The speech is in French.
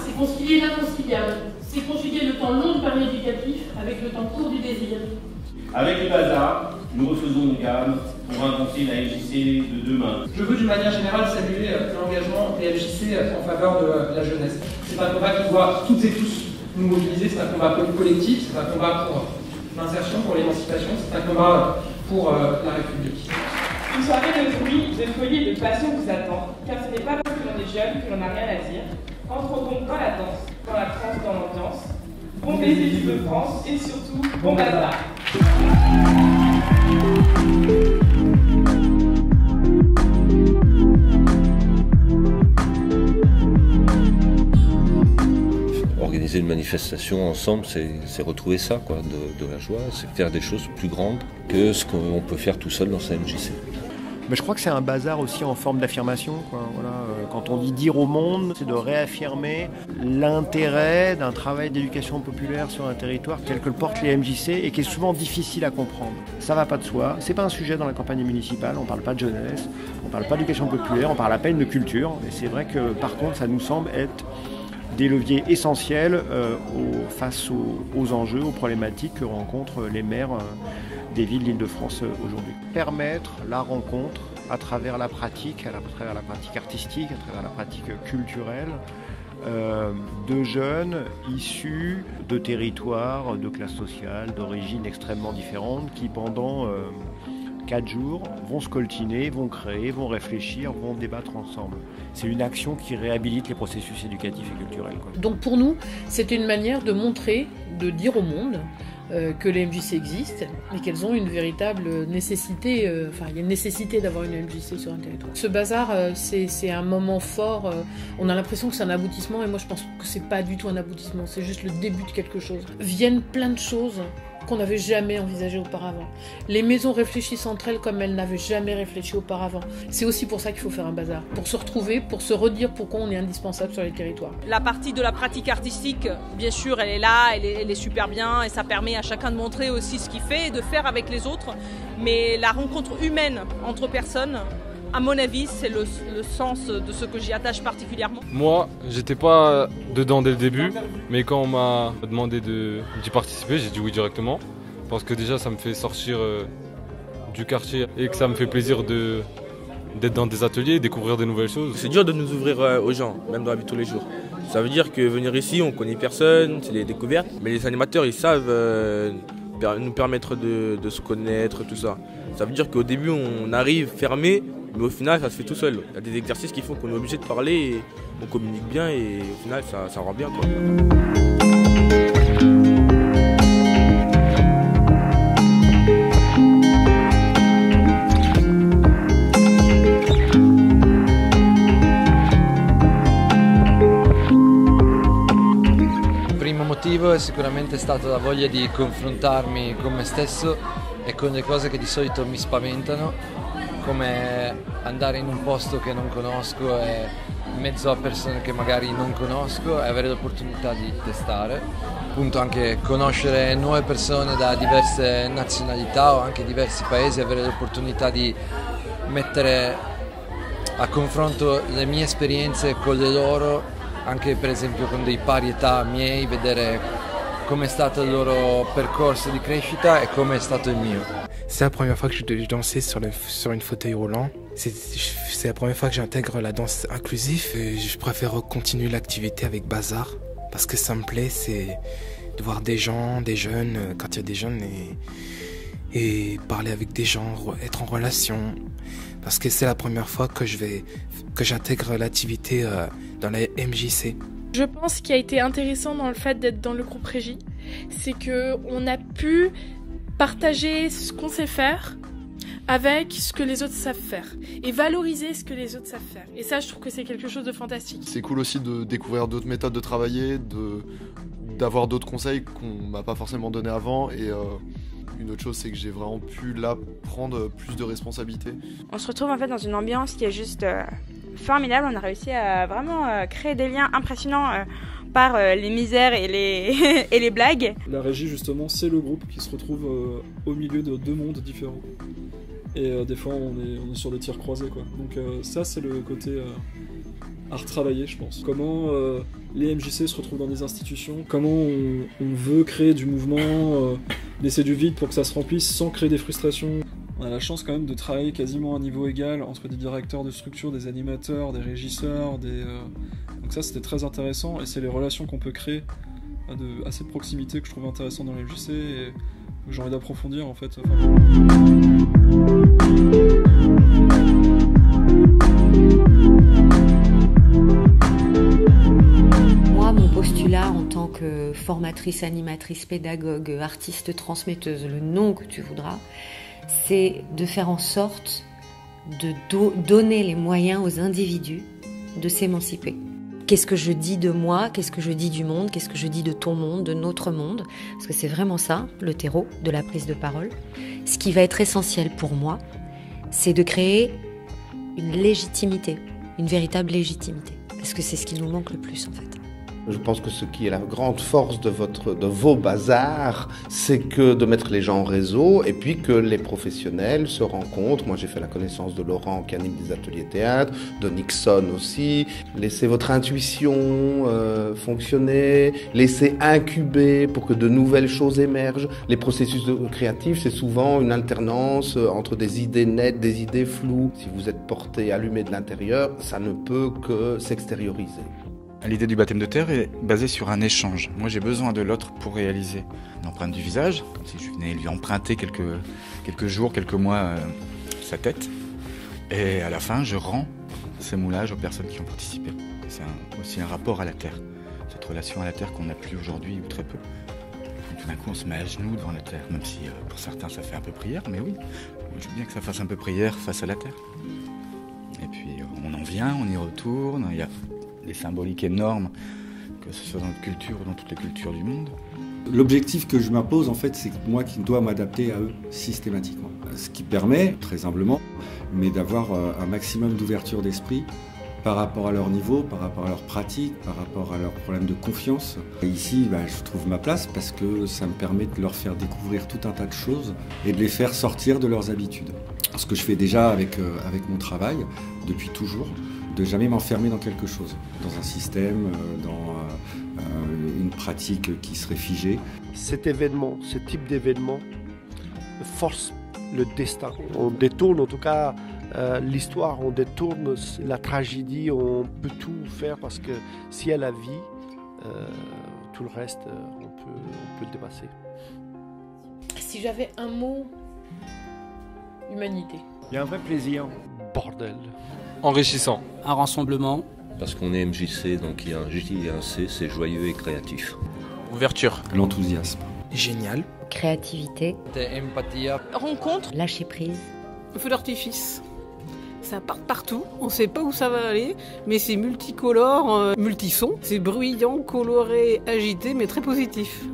C'est concilier l'inconciliable. C'est conjuguer le temps long du pari éducatif avec le temps court du désir. Avec le bazar, nous refaisons une gamme pour inventer la MJC de demain. Je veux d'une manière générale saluer l'engagement des MJC en faveur de la jeunesse. C'est un combat qui doit toutes et tous nous mobiliser, c'est un combat collectif, c'est un combat pour l'insertion, pour l'émancipation, c'est un combat pour la République. Une soirée de fruits, de folie et de passion vous attend, car ce n'est pas parce que l'on est jeune que l'on n'a rien à dire. Entre donc dans la danse, dans la transe, dans l'ambiance. Bon baiser du de France et surtout, bon bazar. Organiser une manifestation ensemble, c'est retrouver ça, quoi, de la joie, c'est faire des choses plus grandes que ce qu'on peut faire tout seul dans sa MJC. Mais je crois que c'est un bazar aussi en forme d'affirmation, quoi. Voilà. Quand on dit dire au monde, c'est de réaffirmer l'intérêt d'un travail d'éducation populaire sur un territoire tel que le portent les MJC et qui est souvent difficile à comprendre. Ça va pas de soi, c'est pas un sujet dans la campagne municipale, on parle pas de jeunesse, on parle pas d'éducation populaire, on parle à peine de culture. Et c'est vrai que par contre ça nous semble être des leviers essentiels face aux enjeux, aux problématiques que rencontrent les maires des villes d'Île-de-France aujourd'hui. Permettre la rencontre à travers la pratique, à travers la pratique artistique, à travers la pratique culturelle, de jeunes issus de territoires, de classes sociales, d'origines extrêmement différentes qui pendant 4 jours vont se coltiner, vont créer, vont réfléchir, vont débattre ensemble. C'est une action qui réhabilite les processus éducatifs et culturels, quoi. Donc pour nous, c'est une manière de montrer, de dire au monde que les MJC existent et qu'elles ont une véritable nécessité, il y a une nécessité d'avoir une MJC sur un territoire. Ce bazar, c'est un moment fort, on a l'impression que c'est un aboutissement et moi je pense que c'est pas du tout un aboutissement, c'est juste le début de quelque chose. Viennent plein de choses qu'on n'avait jamais envisagées auparavant. Les maisons réfléchissent entre elles comme elles n'avaient jamais réfléchi auparavant. C'est aussi pour ça qu'il faut faire un bazar, pour se retrouver, pour se redire pourquoi on est indispensable sur les territoires. La partie de la pratique artistique, bien sûr, elle est là, elle est super bien et ça permet à chacun de montrer aussi ce qu'il fait et de faire avec les autres. Mais la rencontre humaine entre personnes, à mon avis, c'est le sens de ce que j'y attache particulièrement. Moi, j'étais pas dedans dès le début, mais quand on m'a demandé d'y participer, j'ai dit oui directement. Parce que déjà, ça me fait sortir du quartier et que ça me fait plaisir d'être dans des ateliers, découvrir des nouvelles choses. C'est dur de nous ouvrir aux gens, même dans la vie de tous les jours. Ça veut dire que venir ici, on connaît personne, c'est des découvertes. Mais les animateurs, ils savent nous permettre de se connaître, tout ça. Ça veut dire qu'au début, on arrive fermé, mais au final, ça se fait tout seul. Il y a des exercices qui font qu'on est obligé de parler, et on communique bien et au final, ça rend bien, quoi. Il primo motivo è sicuramente stata la voglia di confrontarmi con me stesso e con le cose che di solito mi spaventano, come andare in un posto che non conosco e in mezzo a persone che magari non conosco e avere l'opportunità di testare, appunto anche conoscere nuove persone da diverse nazionalità o anche diversi paesi, avere l'opportunità di mettere a confronto le mie esperienze con le loro, anche per esempio con dei pari età miei, vedere come è stato il loro percorso di crescita e come è stato il mio. C'est la première fois que je dansais sur une fauteuil roulant. C'est la première fois que j'intègre la danse inclusive et je préfère continuer l'activité avec Bazar parce que ça me plaît, c'est de voir des gens, des jeunes, quand il y a des jeunes et parler avec des gens, être en relation. Parce que c'est la première fois que j'intègre l'activité dans la MJC. Je pense qu'il a été intéressant dans le fait d'être dans le groupe Régie, c'est qu'on a pu partager ce qu'on sait faire avec ce que les autres savent faire et valoriser ce que les autres savent faire. Et ça, je trouve que c'est quelque chose de fantastique. C'est cool aussi de découvrir d'autres méthodes de travailler, d'avoir d'autres conseils qu'on m'a pas forcément donné avant et Une autre chose, c'est que j'ai vraiment pu là prendre plus de responsabilités. On se retrouve en fait dans une ambiance qui est juste formidable. On a réussi à vraiment créer des liens impressionnants par les misères et les blagues. La régie, justement, c'est le groupe qui se retrouve au milieu de deux mondes différents. Et des fois, on est sur des tirs croisés, quoi. Donc ça, c'est le côté à retravailler, je pense. Comment les MJC se retrouvent dans des institutions, comment on veut créer du mouvement, laisser du vide pour que ça se remplisse sans créer des frustrations. On a la chance quand même de travailler quasiment à niveau égal entre des directeurs de structure, des animateurs, des régisseurs, donc ça c'était très intéressant et c'est les relations qu'on peut créer de assez de proximité que je trouve intéressant dans les MJC et que j'ai envie d'approfondir en fait. Moi, mon postulat en tant que formatrice, animatrice, pédagogue, artiste, transmetteuse, le nom que tu voudras, c'est de faire en sorte de donner les moyens aux individus de s'émanciper. Qu'est-ce que je dis de moi, qu'est-ce que je dis du monde, qu'est-ce que je dis de ton monde, de notre monde, parce que c'est vraiment ça, le terreau de la prise de parole. Ce qui va être essentiel pour moi, c'est de créer une légitimité, une véritable légitimité, parce que c'est ce qui nous manque le plus en fait. Je pense que ce qui est la grande force de vos bazars, c'est que de mettre les gens en réseau et puis que les professionnels se rencontrent. Moi, j'ai fait la connaissance de Laurent qui anime des ateliers théâtre, de Nixon aussi. Laissez votre intuition fonctionner, laissez incuber pour que de nouvelles choses émergent. Les processus créatifs, c'est souvent une alternance entre des idées nettes, des idées floues. Si vous êtes porté, allumé de l'intérieur, ça ne peut que s'extérioriser. L'idée du baptême de terre est basée sur un échange. Moi, j'ai besoin de l'autre pour réaliser l'empreinte du visage, comme si je venais lui emprunter quelques jours, quelques mois sa tête. Et à la fin, je rends ces moulages aux personnes qui ont participé. C'est aussi un rapport à la terre, cette relation à la terre qu'on n'a plus aujourd'hui ou très peu. Et tout d'un coup, on se met à genoux devant la terre, même si pour certains, ça fait un peu prière, mais oui, je veux bien que ça fasse un peu prière face à la terre. Et puis, on en vient, on y retourne, il y a des symboliques énormes, que ce soit dans notre culture ou dans toutes les cultures du monde. L'objectif que je m'impose, en fait, c'est moi qui dois m'adapter à eux systématiquement. Ce qui permet, très humblement, mais d'avoir un maximum d'ouverture d'esprit par rapport à leur niveau, par rapport à leur pratique, par rapport à leurs problèmes de confiance. Et ici, je trouve ma place parce que ça me permet de leur faire découvrir tout un tas de choses et de les faire sortir de leurs habitudes. Ce que je fais déjà avec mon travail, depuis toujours, de jamais m'enfermer dans quelque chose, dans un système, dans une pratique qui serait figée. Cet événement, ce type d'événement force le destin. On détourne en tout cas l'histoire, on détourne la tragédie, on peut tout faire parce que s'il y a la vie, tout le reste, on peut le dépasser. Si j'avais un mot, humanité. Il y a un vrai plaisir. Bordel. Enrichissant. Un rassemblement. Parce qu'on est MJC, donc il y a un J et un C, c'est joyeux et créatif. Ouverture. L'enthousiasme. Génial. Créativité. Empathie. Rencontre. Lâcher prise. Feu d'artifice. Ça part partout, on ne sait pas où ça va aller, mais c'est multicolore, multison. C'est bruyant, coloré, agité, mais très positif.